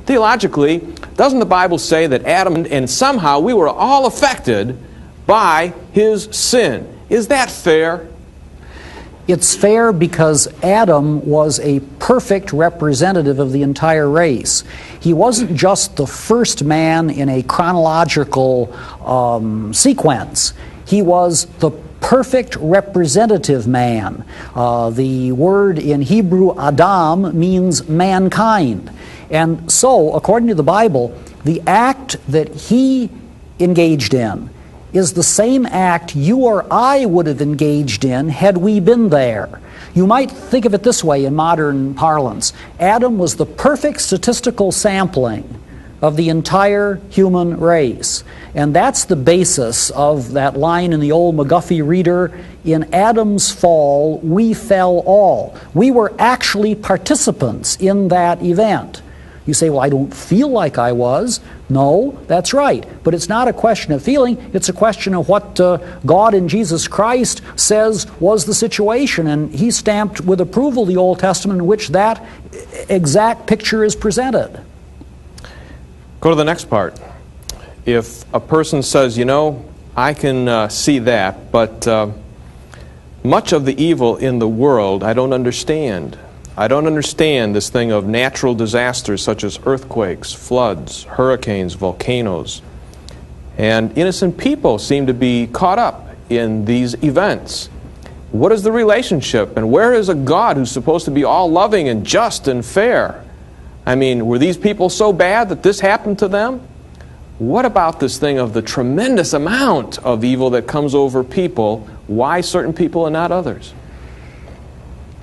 Theologically, doesn't the Bible say that Adam and somehow we were all affected by his sin? Is that fair? It's fair because Adam was a perfect representative of the entire race. He wasn't just the first man in a chronological sequence. He was the perfect representative man. The word in Hebrew, Adam, means mankind. And so, according to the Bible, the act that he engaged in is the same act you or I would have engaged in had we been there. You might think of it this way in modern parlance. Adam was the perfect statistical sampling of the entire human race. And that's the basis of that line in the old McGuffey Reader, "In Adam's fall, we fell all." We were actually participants in that event. You say, well, I don't feel like I was. No, that's right. But it's not a question of feeling. It's a question of what God in Jesus Christ says was the situation. And he stamped with approval the Old Testament in which that exact picture is presented. Go to the next part. If a person says, you know, I can see that, but much of the evil in the world I don't understand. I don't understand this thing of natural disasters such as earthquakes, floods, hurricanes, volcanoes. And innocent people seem to be caught up in these events. What is the relationship? And where is a God who's supposed to be all loving and just and fair? I mean, were these people so bad that this happened to them? What about this thing of the tremendous amount of evil that comes over people? Why certain people and not others?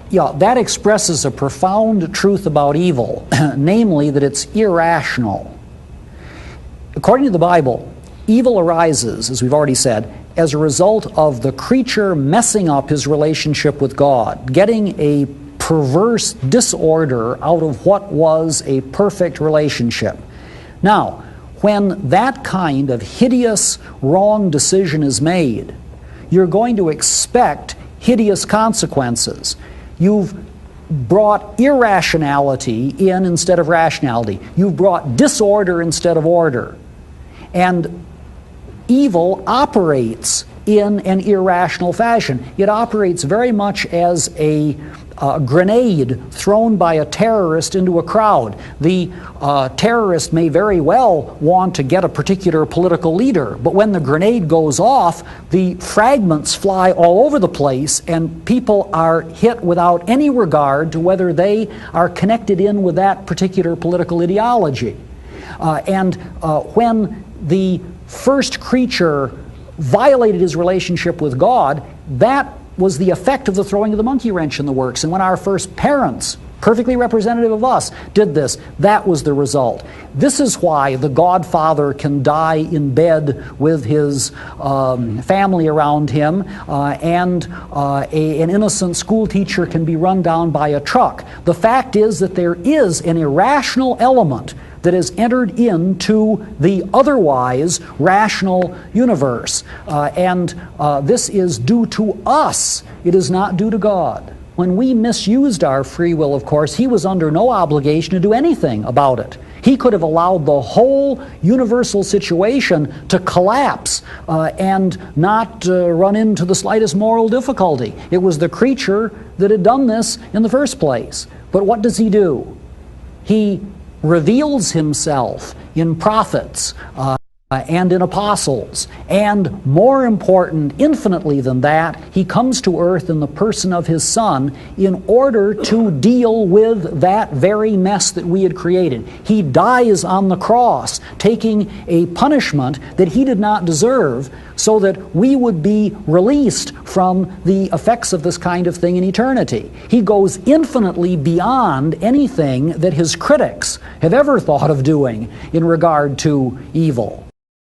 Yeah, that expresses a profound truth about evil, namely that it's irrational. According to the Bible, evil arises, as we've already said, as a result of the creature messing up his relationship with God, getting a perverse disorder out of what was a perfect relationship. Now, when that kind of hideous, wrong decision is made, you're going to expect hideous consequences. You've brought irrationality in instead of rationality. You've brought disorder instead of order. And evil operates in an irrational fashion. It operates very much as a grenade thrown by a terrorist into a crowd. The terrorist may very well want to get a particular political leader, but when the grenade goes off, the fragments fly all over the place and people are hit without any regard to whether they are connected in with that particular political ideology. When the first creature violated his relationship with God, that was the effect of the throwing of the monkey wrench in the works. And when our first parents, perfectly representative of us, did this, that was the result. This is why the godfather can die in bed with his family around him, and an innocent school teacher can be run down by a truck. The fact is that there is an irrational element that has entered into the otherwise rational universe. This is due to us. It is not due to God. When we misused our free will, of course, he was under no obligation to do anything about it. He could have allowed the whole universal situation to collapse and not run into the slightest moral difficulty. It was the creature that had done this in the first place. But what does he do? He reveals himself in prophets and in apostles. And more important, infinitely than that, he comes to earth in the person of his Son in order to deal with that very mess that we had created. He dies on the cross, taking a punishment that he did not deserve, so that we would be released from the effects of this kind of thing in eternity. He goes infinitely beyond anything that his critics have ever thought of doing in regard to evil.